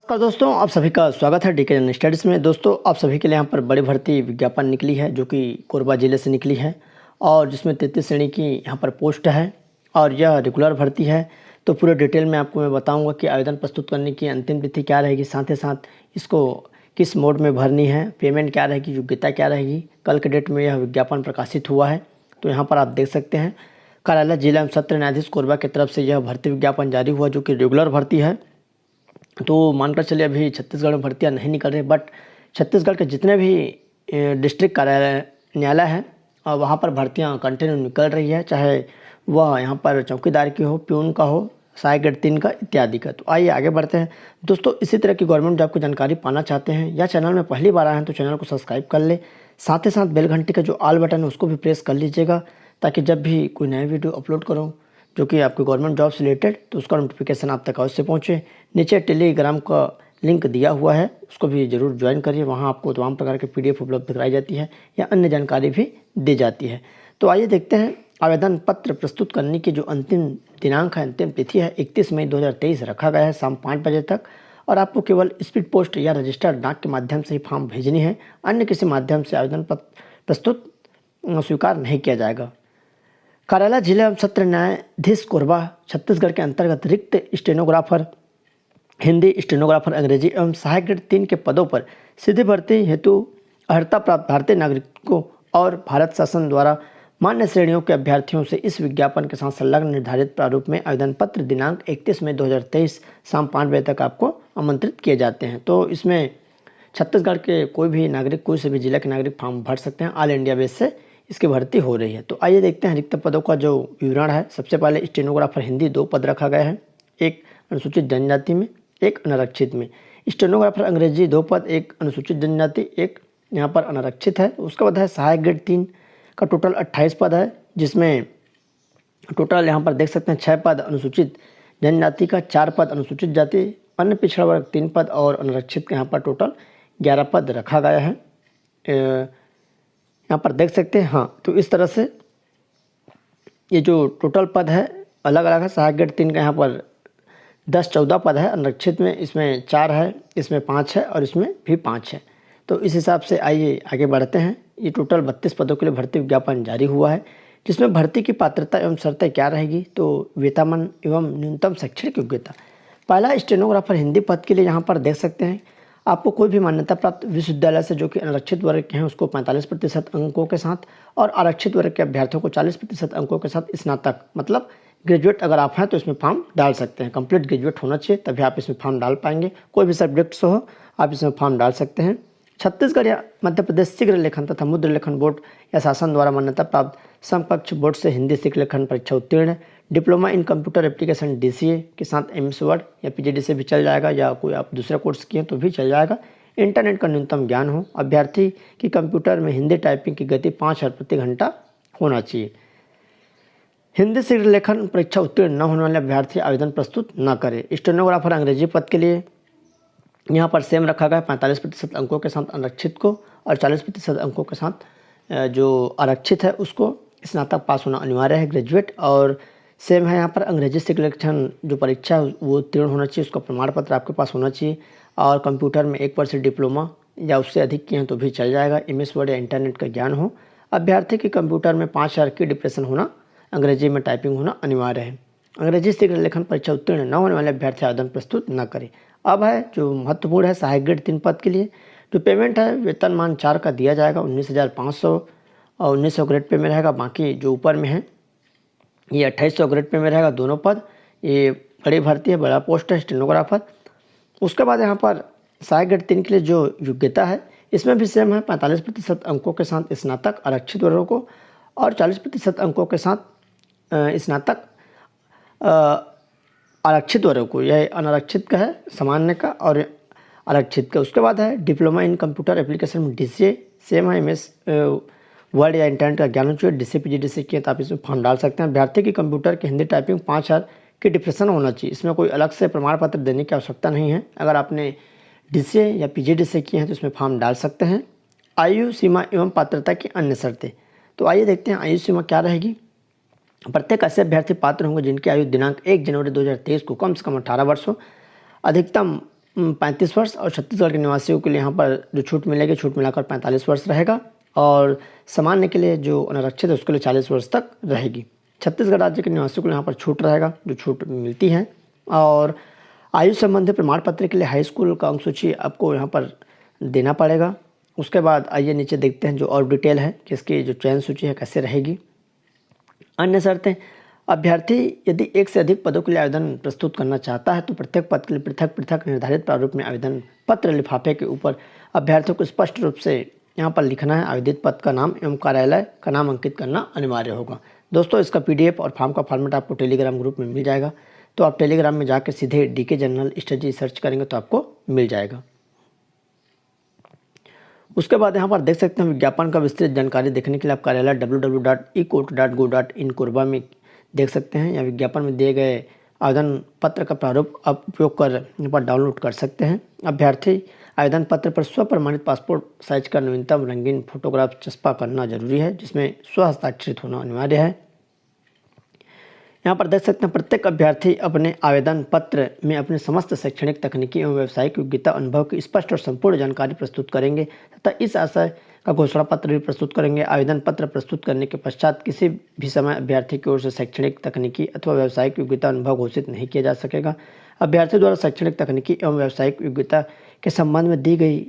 नमस्कार दोस्तों, आप सभी का स्वागत है डीके जनरल स्टडीज़ में। दोस्तों, आप सभी के लिए यहाँ पर बड़ी भर्ती विज्ञापन निकली है जो कि कोरबा जिले से निकली है और जिसमें 33 श्रेणी की यहाँ पर पोस्ट है और यह रेगुलर भर्ती है। तो पूरे डिटेल में आपको मैं बताऊंगा कि आवेदन प्रस्तुत करने की अंतिम तिथि क्या रहेगी, साथ ही साथ इसको किस मोड में भरनी है, पेमेंट क्या रहेगी, योग्यता क्या रहेगी। कल के डेट में यह विज्ञापन प्रकाशित हुआ है। तो यहाँ पर आप देख सकते हैं कार्यालय जिला एवं सत्र न्यायाधीश कोरबा की तरफ से यह भर्ती विज्ञापन जारी हुआ जो कि रेगुलर भर्ती है। तो मानकर चलिए अभी छत्तीसगढ़ में भर्तियाँ नहीं निकल रही, बट छत्तीसगढ़ के जितने भी डिस्ट्रिक्ट कार्यालय न्यायालय हैं और वहाँ पर भर्तियाँ कंटिन्यू निकल रही है, चाहे वह यहाँ पर चौकीदार की हो, प्यून का हो, सहायक ग्रेड 3 का इत्यादि का। तो आइए आगे बढ़ते हैं दोस्तों। इसी तरह की गवर्नमेंट जॉब की जानकारी पाना चाहते हैं या चैनल में पहली बार आए हैं तो चैनल को सब्सक्राइब कर ले, साथ ही साथ बेल घंटी का जो ऑल बटन है उसको भी प्रेस कर लीजिएगा ताकि जब भी कोई नया वीडियो अपलोड करूँ जो कि आपके गवर्नमेंट जॉब से रिलेटेड तो उसका नोटिफिकेशन आप तक अवश्य पहुँचे। नीचे टेलीग्राम का लिंक दिया हुआ है, उसको भी ज़रूर ज्वाइन करिए। वहाँ आपको तमाम प्रकार के PDF उपलब्ध कराई जाती है या अन्य जानकारी भी दी जाती है। तो आइए देखते हैं आवेदन पत्र प्रस्तुत करने की जो अंतिम दिनांक है, अंतिम तिथि है 31 मई 2023 रखा गया है शाम 5 बजे तक। और आपको केवल स्पीड पोस्ट या रजिस्टर्ड डाक के माध्यम से ही फॉर्म भेजनी है, अन्य किसी माध्यम से आवेदन पत्र प्रस्तुत स्वीकार नहीं किया जाएगा। कार्यालय जिला एवं सत्र न्यायाधीश कोरबा छत्तीसगढ़ के अंतर्गत रिक्त स्टेनोग्राफर, हिंदी स्टेनोग्राफर, अंग्रेजी एवं सहायक ग्रेड 3 के पदों पर सीधी भर्ती हेतु अर्हता प्राप्त भारतीय नागरिकों और भारत शासन द्वारा मान्य श्रेणियों के अभ्यर्थियों से इस विज्ञापन के साथ संलग्न निर्धारित प्रारूप में आवेदन पत्र दिनांक 31 मई 2023 शाम 5 बजे तक आपको आमंत्रित किए जाते हैं। तो इसमें छत्तीसगढ़ के कोई भी नागरिक, कोई से भी जिला के नागरिक फॉर्म भर सकते हैं। ऑल इंडिया बेस से इसकी भर्ती हो रही है। तो आइए देखते हैं रिक्त पदों का जो विवरण है। सबसे पहले स्टेनोग्राफर हिंदी 2 पद रखा गया है, एक अनुसूचित जनजाति में, एक अनारक्षित में। स्टेनोग्राफर अंग्रेजी 2 पद, एक अनुसूचित जनजाति, एक यहाँ पर अनारक्षित है। उसके बाद है सहायक ग्रेड 3 का टोटल 28 पद है, जिसमें टोटल यहाँ पर देख सकते हैं 6 पद अनुसूचित जनजाति का, 4 पद अनुसूचित जाति, अन्य पिछड़ा वर्ग 3 पद और अनारक्षित का यहाँ पर टोटल 11 पद रखा गया है। यहाँ पर देख सकते हैं। हाँ, तो इस तरह से ये जो टोटल पद है अलग अलग है। सहायक ग्रेड 3 का यहाँ पर 10-14 पद है, अनारक्षित में इसमें 4 है, इसमें 5 है और इसमें भी 5 है। तो इस हिसाब से आइए आगे बढ़ते हैं। ये टोटल 32 पदों के लिए भर्ती विज्ञापन जारी हुआ है, जिसमें भर्ती की पात्रता एवं शर्तें क्या रहेगी। तो वेतनमान एवं न्यूनतम शैक्षणिक योग्यता। पहला स्टेनोग्राफर हिंदी पद के लिए यहाँ पर देख सकते हैं आपको कोई भी मान्यता प्राप्त विश्वविद्यालय से जो कि आरक्षित वर्ग के हैं उसको 45% अंकों के साथ और आरक्षित वर्ग के अभ्यर्थियों को 40% अंकों के साथ स्नातक मतलब ग्रेजुएट अगर आप हैं तो इसमें फॉर्म डाल सकते हैं। कंप्लीट ग्रेजुएट होना चाहिए तभी आप इसमें फॉर्म डाल पाएंगे। कोई भी सब्जेक्ट से हो आप इसमें फॉर्म डाल सकते हैं। छत्तीसगढ़ या मध्य प्रदेश शीघ्र लेखन तथा मुद्र लेखन बोर्ड या शासन द्वारा मान्यता प्राप्त समकक्ष बोर्ड से हिंदी शीघ्र लेखन परीक्षा उत्तीर्ण, diploma in computer application DCA के साथ MS वर्ड या PGD से भी चल जाएगा, या कोई आप दूसरा कोर्स किए तो भी चल जाएगा। इंटरनेट का न्यूनतम ज्ञान हो, अभ्यर्थी की कंप्यूटर में हिंदी टाइपिंग की गति 5000 प्रति घंटा होना चाहिए। हिंदी शीघ्र लेखन परीक्षा उत्तीर्ण न होने वाले अभ्यर्थी आवेदन प्रस्तुत न करें। स्टेनोग्राफर अंग्रेजी पद के लिए यहाँ पर सेम रखा गया 45% अंकों के साथ आरक्षित को और 40% अंकों के साथ जो आरक्षित है उसको स्नातक पास होना अनिवार्य है, ग्रेजुएट। और सेम है यहाँ पर अंग्रेजी शीघ्र लेखन जो परीक्षा है वो उत्तीर्ण होना चाहिए, उसका प्रमाण पत्र आपके पास होना चाहिए। और कंप्यूटर में 1 वर्ष डिप्लोमा या उससे अधिक किए हैं तो भी चल जाएगा। MS वर्ड या इंटरनेट का ज्ञान हो। अभ्यर्थी की कंप्यूटर में 5000 की डिप्रेशन होना, अंग्रेजी में टाइपिंग होना अनिवार्य है। अंग्रेजी शीघ्र लेखन परीक्षा उत्तीर्ण न होने वाले अभ्यर्थी आवेदन प्रस्तुत न करें। अब है जो महत्वपूर्ण है सहायक ग्रेड 3 पद के लिए जो पेमेंट है वेतनमान 4 का दिया जाएगा 19,500 और 1900 ग्रेड पे में रहेगा। बाकी जो ऊपर में है ये 2800 ग्रेड पे में रहेगा दोनों पद। ये बड़ी भर्ती है, बड़ा पोस्ट है स्टेनोग्राफर। उसके बाद यहाँ पर सहायक ग्रेड 3 के लिए जो योग्यता है इसमें भी सेम है 45% अंकों के साथ स्नातक आरक्षित वर्गों को और 40% अंकों के साथ स्नातक आरक्षित वर्ग को। यह अनारक्षित का है, सामान्य का और आरक्षित का। उसके बाद है डिप्लोमा इन कंप्यूटर एप्लीकेशन में DCA सेम है, MS वर्ड या इंटरनेट का ज्ञान चाहिए। DCA PGD से किए तो आप इसमें फॉर्म डाल सकते हैं। अभ्यर्थी की कंप्यूटर की हिंदी टाइपिंग 5000 की डिप्रेशन होना चाहिए। इसमें कोई अलग से प्रमाण पत्र देने की आवश्यकता नहीं है। अगर आपने DCA या PGD से किए हैं तो इसमें फॉर्म डाल सकते हैं। आयु सीमा एवं पात्रता की अन्य शर्तें। तो आइए देखते हैं आयु सीमा क्या रहेगी। प्रत्येक ऐसे अभ्यर्थी पात्र होंगे जिनकी आयु दिनांक 1 जनवरी 2023 को कम से कम 18 वर्ष हो, अधिकतम 35 वर्ष और छत्तीसगढ़ के निवासियों के लिए यहाँ पर जो छूट मिलेगी, छूट मिलाकर 45 वर्ष रहेगा और सामान्य के लिए जो अनारक्षित है उसके लिए 40 वर्ष तक रहेगी। छत्तीसगढ़ राज्य के निवासियों को यहाँ पर छूट रहेगा, जो छूट मिलती है। और आयु संबंधी प्रमाण पत्र के लिए हाई स्कूल का अंक सूची आपको यहाँ पर देना पड़ेगा। उसके बाद आइए नीचे देखते हैं जो और डिटेल है कि इसकी जो चयन सूची है कैसे रहेगी। अन्य शर्तें, अभ्यर्थी यदि एक से अधिक पदों के लिए आवेदन प्रस्तुत करना चाहता है तो प्रत्येक पद के लिए पृथक पृथक निर्धारित प्रारूप में आवेदन पत्र लिफाफे के ऊपर अभ्यर्थियों को स्पष्ट रूप से यहाँ पर लिखना है। आवेदित पद का नाम एवं कार्यालय का नाम अंकित करना अनिवार्य होगा। दोस्तों, इसका PDF और फॉर्म का फॉर्मेट आपको टेलीग्राम ग्रुप में मिल जाएगा, तो आप टेलीग्राम में जाकर सीधे DK जनरल स्टडी सर्च करेंगे तो आपको मिल जाएगा। उसके बाद यहाँ पर देख सकते हैं विज्ञापन का विस्तृत जानकारी देखने के लिए आप कार्यालय www.ecourt.go.in कोरबा में देख सकते हैं। या विज्ञापन में दिए गए आवेदन पत्र का प्रारूप आप उपयोग कर यहाँ पर डाउनलोड कर सकते हैं। अभ्यर्थी आवेदन पत्र पर स्व प्रमाणित पासपोर्ट साइज का नवीनतम रंगीन फोटोग्राफ चस्पा करना जरूरी है, जिसमें स्व हस्ताक्षरित होना अनिवार्य है। यहाँ पर देख सकते हैं प्रत्येक अभ्यर्थी अपने आवेदन पत्र में अपने समस्त शैक्षणिक, तकनीकी एवं व्यावसायिक योग्यता, अनुभव की स्पष्ट और संपूर्ण जानकारी प्रस्तुत करेंगे तथा इस आशय का घोषणा पत्र भी प्रस्तुत करेंगे। आवेदन पत्र प्रस्तुत करने के पश्चात किसी भी समय अभ्यर्थी की ओर से शैक्षणिक, तकनीकी अथवा व्यावसायिक योग्यता, अनुभव घोषित नहीं किया जा सकेगा। अभ्यर्थी द्वारा शैक्षणिक, तकनीकी एवं व्यावसायिक योग्यता के संबंध में दी गई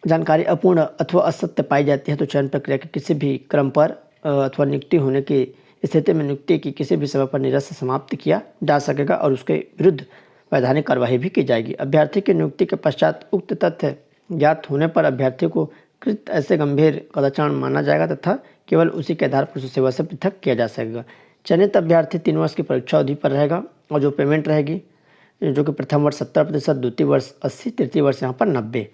जानकारी अपूर्ण अथवा असत्य पाई जाती है तो चयन प्रक्रिया के किसी भी क्रम पर अथवा नियुक्ति होने की स्थिति में नियुक्ति की किसी भी समय पर निरस्त समाप्त किया जा सकेगा और उसके विरुद्ध वैधानिक कार्रवाई भी की जाएगी। अभ्यर्थी की नियुक्ति के पश्चात उक्त तथ्य ज्ञात होने पर अभ्यर्थी को कृत ऐसे गंभीर कदाचार माना जाएगा तथा केवल उसी के आधार पर उसे सेवा से पृथक किया जा सकेगा। चयनित अभ्यर्थी 3 वर्ष की परीक्षा अवधि पर रहेगा और जो पेमेंट रहेगी, जो कि प्रथम वर्ष 70%, द्वितीय वर्ष 80%, तृतीय वर्ष यहाँ पर 90%।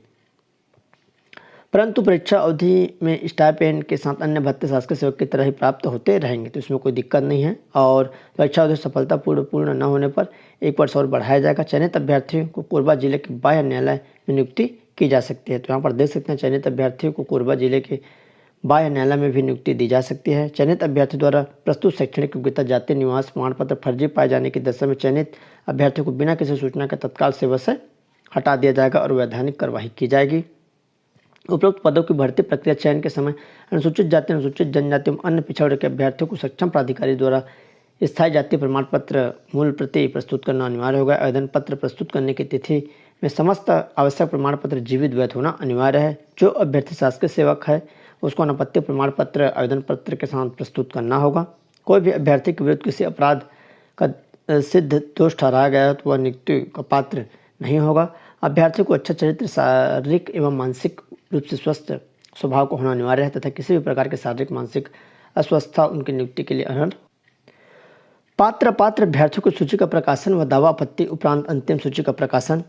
परंतु परीक्षा अवधि में स्टाइपेंड के साथ अन्य भत्ते शासकीय सेवक की तरह ही प्राप्त होते रहेंगे, तो इसमें कोई दिक्कत नहीं है। और परीक्षा अवधि सफलतापूर्ण न होने पर 1 वर्ष और बढ़ाया जाएगा। चयनित अभ्यर्थियों को कोरबा जिले के बाह्य न्यायालय में नियुक्ति की जा सकती है। तो यहाँ पर देख सकते हैं चयनित अभ्यर्थियों को कोरबा जिले के बाह्य न्यायालय में भी नियुक्ति दी जा सकती है। चयनित अभ्यर्थी द्वारा प्रस्तुत शैक्षणिक योग्यता, जाति, निवास प्रमाण पत्र फर्जी पाए जाने की दशा में चयनित अभ्यर्थियों को बिना किसी सूचना के तत्काल सेवा से हटा दिया जाएगा और वैधानिक कार्रवाई की जाएगी। उपरोक्त पदों की भर्ती प्रक्रिया चयन के समय अनुसूचित जाति, अनुसूचित जनजाति एवं अन्य पिछड़े वर्ग के अभ्यर्थियों को सक्षम प्राधिकारी द्वारा स्थायी जातीय प्रमाण पत्र मूल प्रति प्रस्तुत करना अनिवार्य होगा। आवेदन पत्र प्रस्तुत करने की तिथि में समस्त आवश्यक प्रमाण पत्र जीवित वैध होना अनिवार्य है। जो अभ्यर्थी शासकीय सेवक है उसको अनापत्ति प्रमाण पत्र आवेदन पत्र के साथ प्रस्तुत करना होगा। कोई भी अभ्यर्थी के विरुद्ध किसी अपराध का सिद्ध दोष ठहराया गया तो वह नियुक्ति का पात्र नहीं होगा। अभ्यर्थी को अच्छा चरित्र, शारीरिक एवं मानसिक रूप से स्वस्थ स्वभाव को होना अनिवार्य है तथा किसी भी प्रकार के शारीरिक, मानसिक अस्वस्थता उनकी नियुक्ति के लिए अनर्ह। पात्र अभ्यर्थियों की सूची का प्रकाशन व दावा आपत्ति उपरांत अंतिम सूची का प्रकाशन।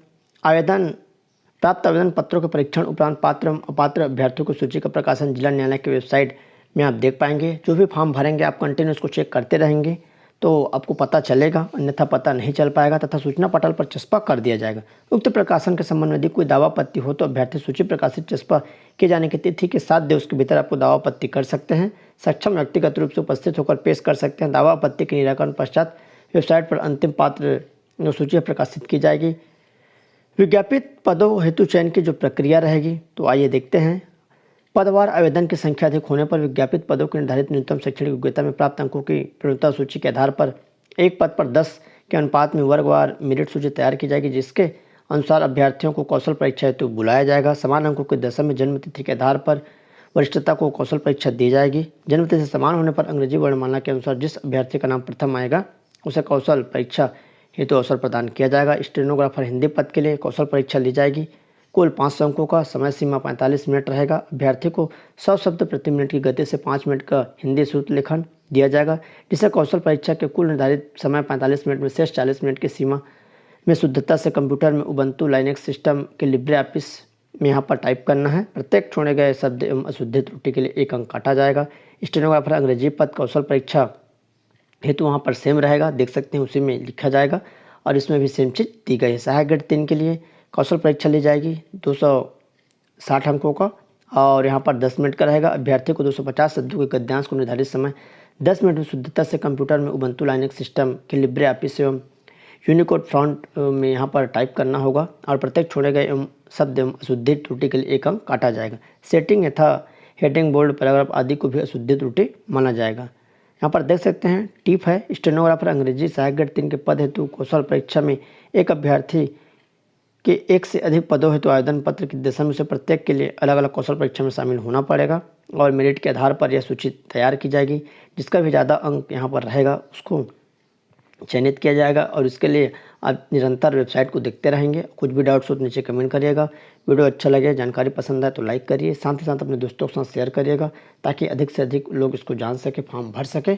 प्राप्त आवेदन पत्रों के परीक्षण उपरांत पात्र एवं अपात्र अभ्यर्थियों की सूची का प्रकाशन जिला न्यायालय की वेबसाइट में आप देख पाएंगे। जो भी फॉर्म भरेंगे आप कंटिन्यू उसको चेक करते रहेंगे तो आपको पता चलेगा, अन्यथा पता नहीं चल पाएगा तथा सूचना पटल पर चस्पा कर दिया जाएगा। उक्त प्रकाशन के संबंध में यदि कोई दावा आपत्ति हो तो अभ्यर्थी सूची प्रकाशित चस्पा किए जाने की तिथि के 7 दिवस के भीतर आपको दावा आपत्ति कर सकते हैं। सक्षम व्यक्तिगत रूप से उपस्थित होकर पेश कर सकते हैं। दावा आपत्ति के निराकरण पश्चात वेबसाइट पर अंतिम पात्र सूची प्रकाशित की जाएगी। विज्ञापित पदों हेतु चयन की जो प्रक्रिया रहेगी तो आइए देखते हैं। पदवार आवेदन की संख्या अधिक होने पर विज्ञापित पदों की निर्धारित न्यूनतम शैक्षणिक योग्यता में प्राप्त अंकों की पूर्णता सूची के आधार पर एक पद पर 10 के अनुपात में वर्गवार मेरिट सूची तैयार की जाएगी, जिसके अनुसार अभ्यर्थियों को कौशल परीक्षा हेतु बुलाया जाएगा। समान अंकों की दशा में जन्म तिथि के आधार पर वरिष्ठता को कौशल परीक्षा दी जाएगी। जन्म तिथि समान होने पर अंग्रेजी वर्णमाला के अनुसार जिस अभ्यर्थी का नाम प्रथम आएगा उसे कौशल परीक्षा हेतु अवसर प्रदान किया जाएगा। स्टेनोग्राफर हिंदी पद के लिए कौशल परीक्षा ली जाएगी। कुल 500 अंकों का, समय सीमा 45 मिनट रहेगा। अभ्यर्थी को 100 शब्द प्रति मिनट की गति से 5 मिनट का हिंदी श्रुत लेखन दिया जाएगा, जिसे कौशल परीक्षा के कुल निर्धारित समय 45 मिनट में शेष 40 मिनट की सीमा में शुद्धता से कंप्यूटर में उबंटू लाइनेक्स सिस्टम के लिब्रे ऑफिस में यहाँ पर टाइप करना है। प्रत्येक छोड़े गए शब्द एवं अशुद्ध त्रुटि के लिए 1 अंक काटा जाएगा। स्टेनोग्राफर अंग्रेजी पद कौशल परीक्षा हेतु वहाँ पर सेम रहेगा, देख सकते हैं उसी में लिखा जाएगा और इसमें भी सेम चीज़ दी गई है। सहायक ग्रेड 3 के लिए कौशल परीक्षा ली जाएगी 260 अंकों का और यहाँ पर 10 मिनट का रहेगा। अभ्यर्थी को 250 शब्दों के गद्यांश को निर्धारित समय 10 मिनट में शुद्धता से कंप्यूटर में उबंटू लाइनेक्स सिस्टम के लिब्रे ऑफिस एवं यूनिकोड फ्रंट में यहाँ पर टाइप करना होगा और प्रत्येक छोड़े गए शब्द एवं अशुद्धि त्रुटि के लिए 1 अंक काटा जाएगा। सेटिंग यथा हेडिंग, बोल्ड, पैराग्राफ आदि को भी अशुद्धि त्रुटि माना जाएगा। यहाँ पर देख सकते हैं टिप है, स्टेनोग्राफर अंग्रेजी सहायक ग्रेड 3 के पद हेतु कौशल परीक्षा में एक अभ्यर्थी के 1 से अधिक पदों हेतु आवेदन पत्र की दशम से प्रत्येक के लिए अलग अलग कौशल परीक्षा में शामिल होना पड़ेगा और मेरिट के आधार पर यह सूची तैयार की जाएगी। जिसका भी ज़्यादा अंक यहाँ पर रहेगा उसको चयनित किया जाएगा और इसके लिए आप निरंतर वेबसाइट को देखते रहेंगे। कुछ भी डाउट्स हो तो नीचे कमेंट करिएगा। वीडियो अच्छा लगे, जानकारी पसंद आए तो लाइक करिए, साथ ही साथ अपने दोस्तों के साथ शेयर करिएगा ताकि अधिक से अधिक लोग इसको जान सके, फॉर्म भर सके।